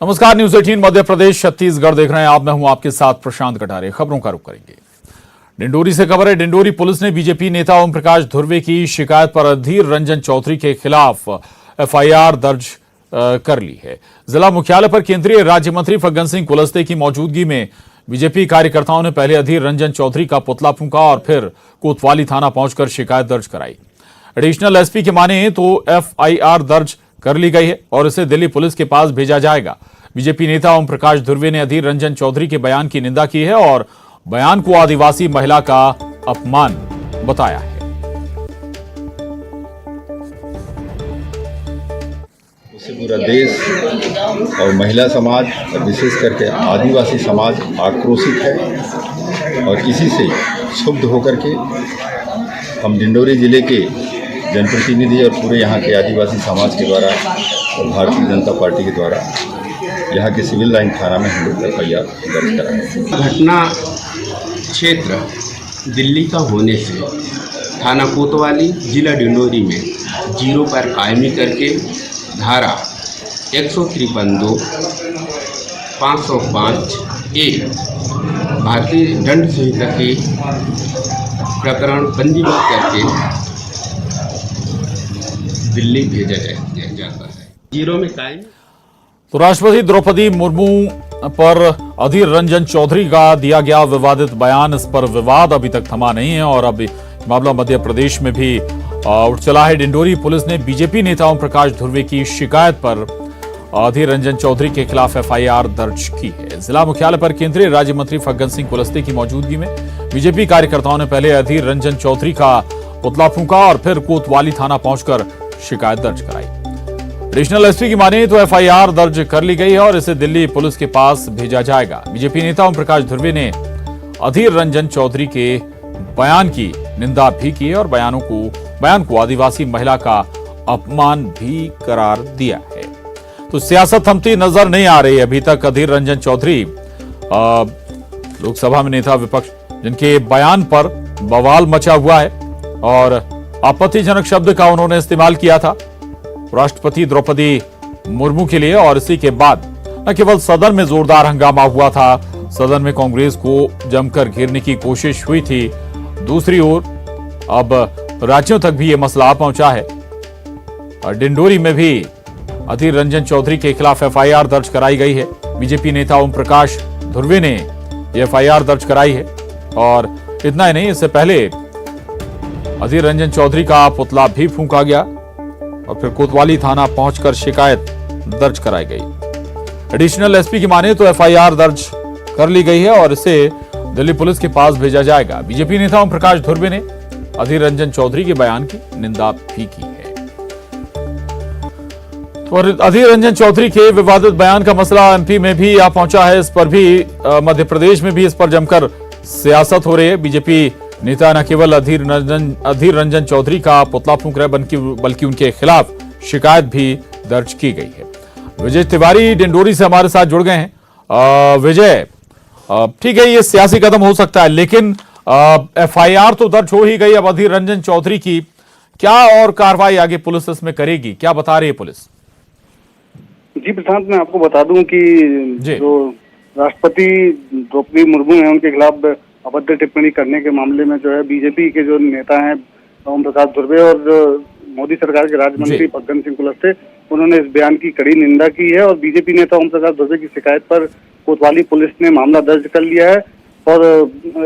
नमस्कार, न्यूज 18 मध्य प्रदेश छत्तीसगढ़ देख रहे हैं आप। मैं हूं आपके साथ प्रशांत कटारे। खबरों का रुख करेंगे। डिंडोरी से खबर है। डिंडोरी पुलिस ने बीजेपी नेता ओम प्रकाश धुर्वे की शिकायत पर अधीर रंजन चौधरी के खिलाफ एफआईआर दर्ज कर ली है। जिला मुख्यालय पर केंद्रीय राज्य मंत्री फग्गन सिंह कुलस्ते की मौजूदगी में बीजेपी कार्यकर्ताओं ने पहले अधीर रंजन चौधरी का पुतला फूंका और फिर कोतवाली थाना पहुंचकर शिकायत दर्ज कराई। एडिशनल एसपी के माने तो एफआईआर दर्ज कर ली गई है और इसे दिल्ली पुलिस के पास भेजा जाएगा। बीजेपी नेता ओम प्रकाश धुर्वे ने अधीर रंजन चौधरी के बयान की निंदा की है और बयान को आदिवासी महिला का अपमान बताया है। उससे पूरा देश और महिला समाज और विशेष करके आदिवासी समाज आक्रोशित है और इसी से क्षुब्ध होकर के हम डिंडोरी जिले के जनप्रतिनिधि और पूरे यहाँ के आदिवासी समाज के द्वारा और भारतीय जनता पार्टी के द्वारा यहाँ के सिविल लाइन थाना में हम लोग एफआईआर दर्ज कराए। घटना क्षेत्र दिल्ली का होने से थाना कोतवाली जिला डिंडोरी में 0 पर कायमी करके धारा 153(2) 505 ए भारतीय दंड संहिता के प्रकरण पंजीबद्ध करके दिल्ली भेजा जाता है। 0 में कायम। तो राष्ट्रपति द्रौपदी मुर्मू पर अधीर रंजन चौधरी का दिया गया विवादित बयान, इस पर विवाद अभी तक थमा नहीं है और अब मामला मध्य प्रदेश में भी उठ चला है। डिंडोरी पुलिस ने बीजेपी नेता ओम प्रकाश धुर्वे की शिकायत पर अधीर रंजन चौधरी के खिलाफ एफआईआर दर्ज की है। जिला मुख्यालय पर केंद्रीय राज्य मंत्री फग्गन सिंह कुलस्ते की मौजूदगी में बीजेपी कार्यकर्ताओं ने पहले अधीर रंजन चौधरी का पुतला फूंका और फिर कोतवाली थाना पहुंचकर शिकायत दर्ज कराई। एडिशनल एसपी की माने तो एफआईआर दर्ज कर ली गई है और इसे दिल्ली पुलिस के पास भेजा जाएगा। बीजेपी नेता ओम प्रकाश धुर्वे ने अधीर रंजन चौधरी के बयान की निंदा भी की है और बयान को आदिवासी महिला का अपमान भी करार दिया है। तो सियासत थमती नजर नहीं आ रही अभी तक। अधीर रंजन चौधरी लोकसभा में नेता विपक्ष जिनके बयान पर बवाल मचा हुआ है और आपत्तिजनक शब्द का उन्होंने इस्तेमाल किया था राष्ट्रपति द्रौपदी मुर्मू के लिए और इसी के बाद न केवल सदन में जोरदार हंगामा हुआ था, सदन में कांग्रेस को जमकर घेरने की कोशिश हुई थी। दूसरी ओर अब राज्यों तक भी यह मसला पहुंचा है और डिंडोरी में भी अधीर रंजन चौधरी के खिलाफ एफआईआर दर्ज कराई गई है। बीजेपी नेता ओम प्रकाश धुर्वे ने एफआईआर दर्ज कराई है और इतना ही नहीं, इससे पहले अधीर रंजन चौधरी का पुतला भी फूंका गया और फिर कोतवाली थाना पहुंचकर शिकायत दर्ज कराई गई। एडिशनल एसपी की माने तो एफआईआर दर्ज कर ली गई है और इसे दिल्ली पुलिस के पास भेजा जाएगा। बीजेपी नेता ओम प्रकाश धुर्वे ने अधीर रंजन चौधरी के बयान की निंदा भी की है। तो अधीर रंजन चौधरी के विवादित बयान का मसला एमपी में भी आ पहुंचा है। इस पर भी मध्य प्रदेश में भी इस पर जमकर सियासत हो रही है। बीजेपी नेता न केवल अधीर रंजन चौधरी का पुतला फूंक रहे बल्कि उनके खिलाफ शिकायत भी दर्ज की गई है। विजय तिवारी डिंडोरी से हमारे साथ जुड़ गए हैं। विजय, ठीक है, ये सियासी कदम हो सकता है लेकिन एफआईआर तो दर्ज हो ही गई। अब अधीर रंजन चौधरी की क्या और कार्रवाई आगे पुलिस इसमें करेगी, क्या बता रही है पुलिस? जी प्रशांत, मैं आपको बता दूं कि जो राष्ट्रपति द्रौपदी मुर्मू है उनके खिलाफ अभद्र टिप्पणी करने के मामले में जो है बीजेपी के जो नेता हैं ओम प्रकाश धुर्वे और मोदी सरकार के राज्य मंत्री फग्गन सिंह कुलस्ते, उन्होंने इस बयान की कड़ी निंदा की है और बीजेपी नेता ओम प्रकाश धुर्वे की शिकायत पर कोतवाली पुलिस ने मामला दर्ज कर लिया है। और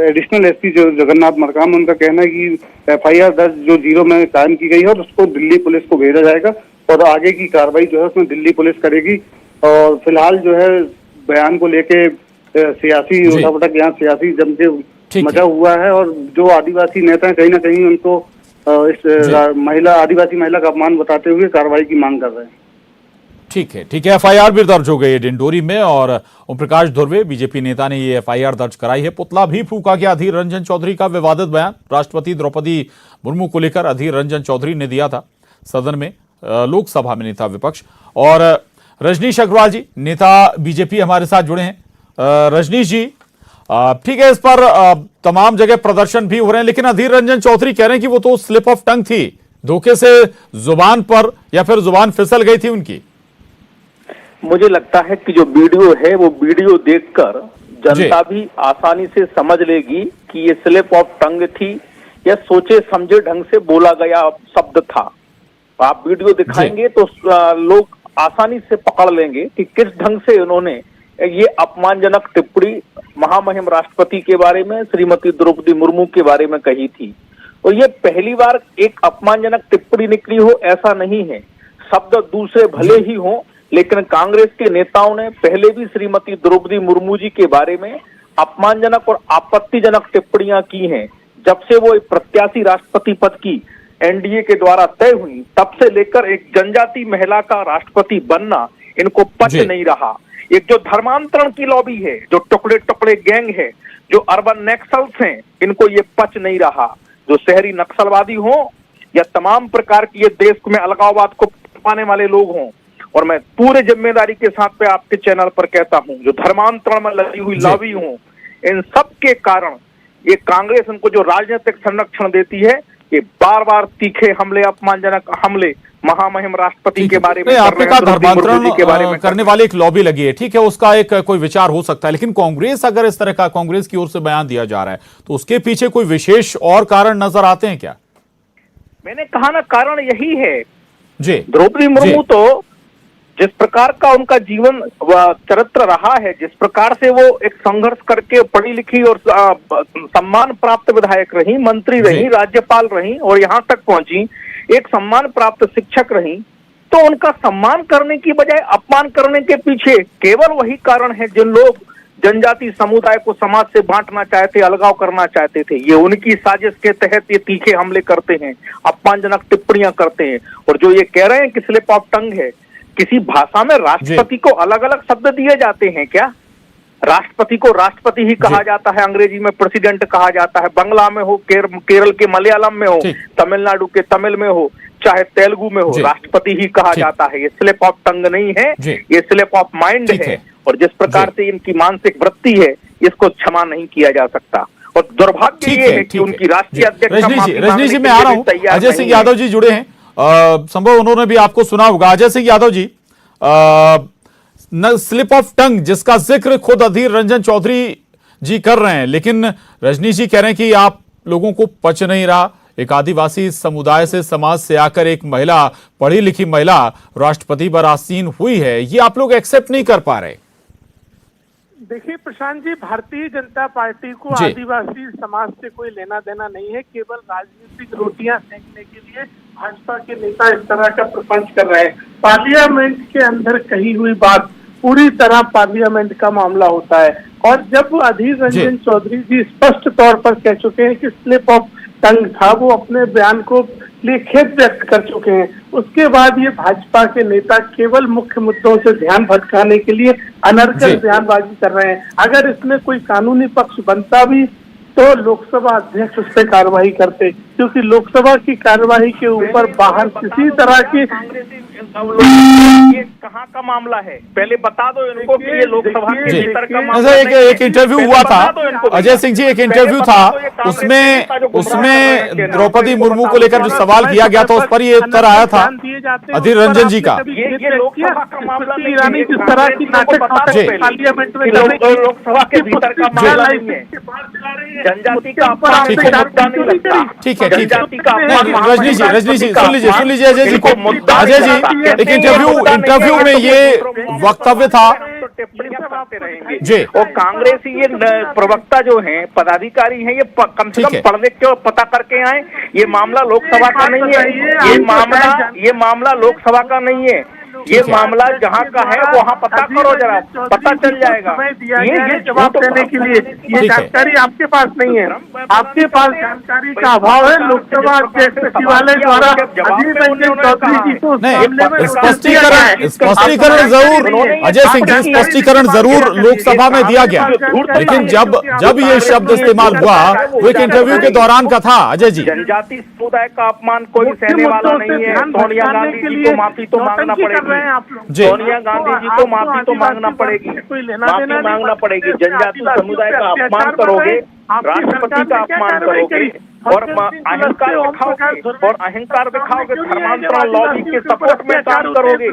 एडिशनल एसपी जो जगन्नाथ मरकाम, उनका कहना है कि एफआईआर दर्ज जो 0 में कायम की गई है और उसको दिल्ली पुलिस को भेजा जाएगा और आगे की कार्रवाई जो है उसमें दिल्ली पुलिस करेगी। और फिलहाल जो है बयान को लेके सियासी उठापटक यहाँ सियासी जम के मचा हुआ है और जो आदिवासी नेता हैं कहीं ना कहीं उनको इस आदिवासी महिला का अपमान बताते हुए कार्रवाई की मांग कर रहे हैं। ठीक है, एफआईआर भी दर्ज हो गई है डिंडोरी में और ओम प्रकाश धुर्वे बीजेपी नेता ने ये एफआईआर दर्ज कराई है। पुतला भी फूंका गया अधीर रंजन चौधरी का विवादित बयान राष्ट्रपति द्रौपदी मुर्मू को लेकर अधीर रंजन चौधरी ने दिया था सदन में, लोकसभा में नेता विपक्ष। और रजनीश अग्रवाल जी नेता बीजेपी हमारे साथ जुड़े हैं। रजनीश जी, ठीक है, इस पर तमाम जगह प्रदर्शन भी हो रहे हैं लेकिन अधीर रंजन चौधरी कह रहे हैं कि वो तो स्लिप ऑफ टंग थी, धोखे से जुबान पर या फिर जुबान फिसल गई थी उनकी। मुझे लगता है कि जो वीडियो है वो वीडियो देखकर जनता भी आसानी से समझ लेगी कि ये स्लिप ऑफ टंग थी या सोचे समझे ढंग से बोला गया शब्द था। आप वीडियो दिखाएंगे तो लोग आसानी से पकड़ लेंगे कि किस ढंग से उन्होंने ये अपमानजनक टिप्पणी महामहिम राष्ट्रपति के बारे में, श्रीमती द्रौपदी मुर्मू के बारे में कही थी। और ये पहली बार एक अपमानजनक टिप्पणी निकली हो ऐसा नहीं है। शब्द दूसरे भले ही हों, लेकिन कांग्रेस के नेताओं ने पहले भी श्रीमती द्रौपदी मुर्मू जी के बारे में अपमानजनक और आपत्तिजनक टिप्पणियां की हैं। जब से वो प्रत्याशी राष्ट्रपति पद की एनडीए के द्वारा तय हुई, तब से लेकर एक जनजाति महिला का राष्ट्रपति बनना इनको पच नहीं रहा। एक जो धर्मांतरण की लॉबी है, जो टुकड़े टुकड़े गैंग है, जो अर्बन नक्सल्स हैं, इनको ये पच नहीं रहा। जो शहरी नक्सलवादी हो या तमाम प्रकार की ये देश में अलगाववाद को पाने वाले लोग हों, और मैं पूरे जिम्मेदारी के साथ पे आपके चैनल पर कहता हूं, जो धर्मांतरण में लगी हुई लॉबी हो, इन सब के कारण ये कांग्रेस इनको जो राजनीतिक संरक्षण देती है, ये बार बार तीखे हमले, अपमानजनक हमले महामहिम राष्ट्रपति के बारे में, आपने कहा धर्मांतरण करने वाली एक लॉबी लगी है, ठीक है, उसका एक कोई विचार हो सकता है, लेकिन कांग्रेस अगर इस तरह का कांग्रेस की ओर से बयान दिया जा रहा है तो उसके पीछे कोई विशेष और कारण नजर आते हैं क्या? मैंने कहा ना, कारण यही है जी। द्रौपदी मुर्मू तो जिस प्रकार का उनका जीवन चरित्र रहा है, जिस प्रकार से वो एक संघर्ष करके पढ़ी लिखी और सम्मान प्राप्त विधायक रही, मंत्री रही, राज्यपाल रही और यहाँ तक पहुंची, एक सम्मान प्राप्त शिक्षक रही, तो उनका सम्मान करने की बजाय अपमान करने के पीछे केवल वही कारण है जिन लोग जनजाति समुदाय को समाज से बांटना चाहते, अलगाव करना चाहते थे। ये उनकी साजिश के तहत ये तीखे हमले करते हैं, अपमानजनक टिप्पणियां करते हैं। और जो ये कह रहे हैं कि स्लिप ऑफ टंग है, किसी भाषा में राष्ट्रपति को अलग अलग शब्द दिए जाते हैं क्या? राष्ट्रपति को राष्ट्रपति ही कहा जाता है, अंग्रेजी में प्रेसिडेंट कहा जाता है, बंगला में हो, केरल के मलयालम में हो, तमिलनाडु के तमिल में हो, चाहे तेलुगु में हो, राष्ट्रपति ही कहा जाता है। ये स्लिप ऑफ टंग नहीं है, ये स्लिप ऑफ माइंड है। और जिस प्रकार से इनकी मानसिक वृत्ति है, इसको क्षमा नहीं किया जा सकता। और दुर्भाग्य ये है कि उनकी राष्ट्रीय अध्यक्ष रजनीश जी, मैं आ रहा हूँ, अजय सिंह यादव जी जुड़े हैं, संभव उन्होंने भी आपको सुना होगा। Ajay Singh Yadav ji, slip of tongue जिसका जिक्र खुद अधीर रंजन चौधरी जी कर रहे हैं, लेकिन रजनीश जी कह रहे हैं कि आप लोगों को पच नहीं रहा, एक आदिवासी समुदाय से, समाज से आकर एक महिला, पढ़ी लिखी महिला राष्ट्रपति पर आसीन हुई है, ये आप लोग एक्सेप्ट नहीं कर पा रहे। देखिए प्रशांत जी, भारतीय जनता पार्टी को आदिवासी समाज से कोई लेना देना नहीं है। केवल राजनीतिक रोटियां सेकने के लिए भाजपा के नेता इस तरह का प्रपंच कर रहे हैं। पार्लियामेंट के अंदर कही हुई बात पूरी तरह पार्लियामेंट का मामला होता है। और जब अधीर रंजन चौधरी जी स्पष्ट तौर पर कह चुके हैं कि स्लिप ऑफ टंग था, वो अपने बयान को लिए खेद व्यक्त कर चुके हैं, उसके बाद ये भाजपा के नेता केवल मुख्य मुद्दों से ध्यान भटकाने के लिए अनर्गल बयानबाजी कर रहे हैं। अगर इसमें कोई कानूनी पक्ष बनता भी तो लोकसभा अध्यक्ष उस पर कार्रवाई करते, क्योंकि लोकसभा की कार्रवाई के ऊपर बाहर किसी तरह की ये कहाँ का मामला है, पहले बता दो इनको कि ये लोकसभा के भीतर का मामला। एक इंटरव्यू हुआ था अजय सिंह जी, एक इंटरव्यू था, उसमें द्रौपदी मुर्मू को लेकर जो सवाल किया गया था उस पर ये उत्तर आया था अधीर रंजन जी का। ये लोकसभा का मामला ईरानी किस तरह की नाटक पार्लियामेंट में लोकसभा के भीतर का मामला नहीं है, जनजाति का अपमान मुद्दा नहीं लगता। ठीक है, जनजाति का रजनीश जी सुन लीजिए अजय जी को। अजय जी, एक इंटरव्यू में ये वक्तव्य था जी, और कांग्रेसी ये प्रवक्ता जो हैं, पदाधिकारी हैं, ये कम से कम पढ़ने के पता करके आए। ये मामला लोकसभा का नहीं है, ये मामला लोकसभा का नहीं है, ये मामला जहाँ का है वहाँ पता करो, जरा पता चल जाएगा। ये जवाब देने के लिए ये जानकारी आपके पास नहीं है, आपके पास जानकारी का अभाव है। लोकसभा अध्यक्ष सचिवालय द्वारा अधीर रंजन चौधरी जी को स्पष्टीकरण जरूर, अजय सिंह जी, स्पष्टीकरण जरूर लोकसभा में दिया गया, लेकिन जब ये शब्द इस्तेमाल हुआ वो एक इंटरव्यू के दौरान का था। अजय जी, जनजाति समुदाय का अपमान कोई सहने वाला नहीं है। सोनिया गांधी जी को माफी तो मांगना पड़ेगी, सोनिया गांधी जी को माफी तो मांगना पड़ेगी, माफी मांगना पड़ेगी। जनजाति समुदाय का अपमान करोगे, राष्ट्रपति का अपमान करोगे, और अहंकार दिखाओगे और अहंकार दिखाओगे, धर्मांतरण लॉबी के सपोर्ट में काम करोगे,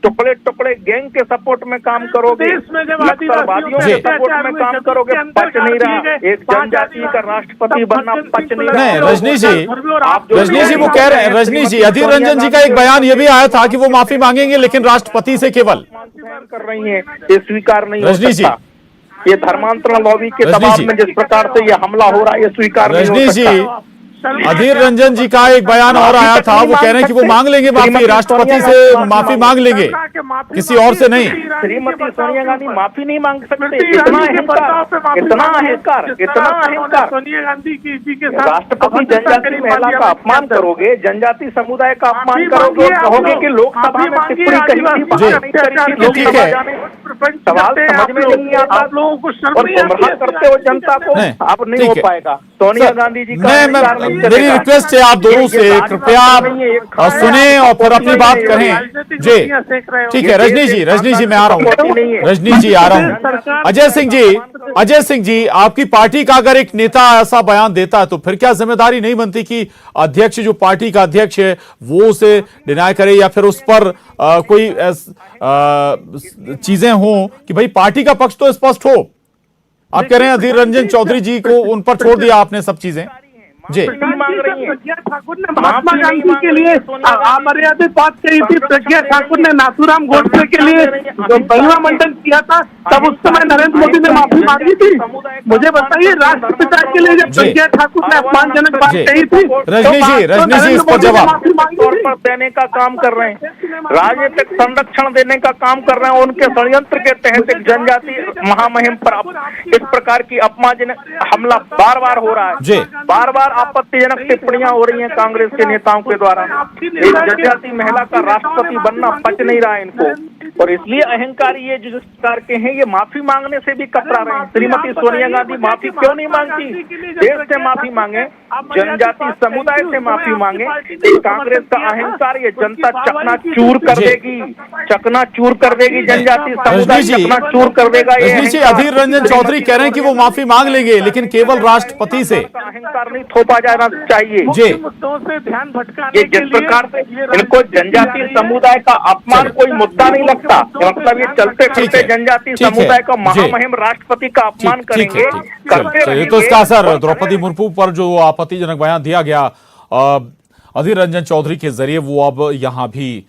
टुकड़े टुकड़े गैंग के सपोर्ट में काम करोगे, नक्सलवादियों के सपोर्ट में काम करोगे, पच नहीं रहा। एक जनजाति का राष्ट्रपति बनना पच नहीं रहा। नहीं रजनी जी वो कह रहे हैं, रजनी जी, अधीर रंजन जी का एक बयान ये भी आया था कि वो माफी मांगेंगे लेकिन राष्ट्रपति से केवल। कर रही है, ये स्वीकार नहीं हो रजनी जी, सकता। ये धर्मांतरण लॉबी के दबाव में जिस प्रकार से ये हमला हो रहा है, ये स्वीकार नहीं हो रजनी सकता। जी, अधीर रंजन जी का एक बयान और आया था, वो कह रहे हैं कि वो मांग लेंगे माफी, राष्ट्रपति से माफी मांग लेंगे, किसी और से नहीं। श्रीमती सोनिया गांधी माफी नहीं मांग सकते। इतना अहंकार, इतना अहंकार, इतना अहंकार। सोनिया गांधी की जी के साथ राष्ट्रपति जनजाति महिला का अपमान करोगे, जनजाति समुदाय का अपमान करोगे और कहोगे कि लोकसभा में टिप्पणी कही थी। सवाल समझ में नहीं आता, आप लोगों को और गुमराह करते हो जनता को। अब नहीं हो पाएगा। सोनिया गांधी जी का मेरी रिक्वेस्ट है आप दोनों से, कृपया सुने और फिर अपनी बात करें। जी ठीक है, रजनी जी मैं आ रहा हूँ, रजनी जी आ रहा हूँ। अजय सिंह जी, आपकी पार्टी का अगर एक नेता ऐसा बयान देता है तो फिर क्या जिम्मेदारी नहीं बनती कि अध्यक्ष, जो पार्टी का अध्यक्ष है, वो उसे डिनाई करे या फिर उस पर कोई चीजें हों कि भाई पार्टी का पक्ष तो स्पष्ट हो। आप कह रहे हैं अधीर रंजन चौधरी जी को उन पर छोड़ दिया आपने सब चीजें। जी मांग रही है। प्रज्ञा ठाकुर ने महात्मा गांधी के लिए अमर्यादित बात कही थी। प्रज्ञा ठाकुर ने नाथूराम गोडसे के लिए जो महिला मंडन किया था, तब उस समय नरेंद्र मोदी ने माफी मांगी थी। मुझे बताइए, राष्ट्रपिता के लिए जब प्रज्ञा ठाकुर ने अपमानजनक बात कही थी, रजनी जी इस पर जवाब तौर पर देने का काम कर रहे हैं, राजनीतिक संरक्षण देने का काम कर रहे हैं। उनके षड्यंत्र के तहत एक जनजाति महामहिम पर इस प्रकार की अपमानजनक हमला बार बार हो रहा है। बार बार आपत्तिजनक टिप्पणियां हो रही हैं कांग्रेस के नेताओं के द्वारा। एक जनजाति महिला का राष्ट्रपति बनना पच नहीं रहा है इनको, और इसलिए अहंकारी ये जो सरकार के हैं, ये माफी मांगने से भी कतरा रहे हैं। श्रीमती सोनिया गांधी माफी क्यों नहीं मांगती? देश से माफी मांगे, जनजाति समुदाय से माफी मांगे। कांग्रेस का अहंकार ये जनता चकनाचूर कर देगी, चकनाचूर कर देगी। जनजाति समुदाय चकनाचूर कर देगा। अधीर रंजन चौधरी कह रहे हैं कि वो माफी मांग लेंगे लेकिन केवल राष्ट्रपति से। अहंकार नहीं थोपा जाना चाहिए। जी मुद्दों से ध्यान भटकाने ये जिस प्रकार से इनको जनजाति समुदाय का अपमान कोई मुद्दा नहीं लगता, मतलब ये चलते फिरते जनजाति समुदाय का महामहिम राष्ट्रपति का अपमान करेंगे, करते ये तो इसका असर द्रौपदी मुर्मू पर जो आपत्तिजनक बयान दिया गया अधीर रंजन चौधरी के जरिए, वो अब यहाँ भी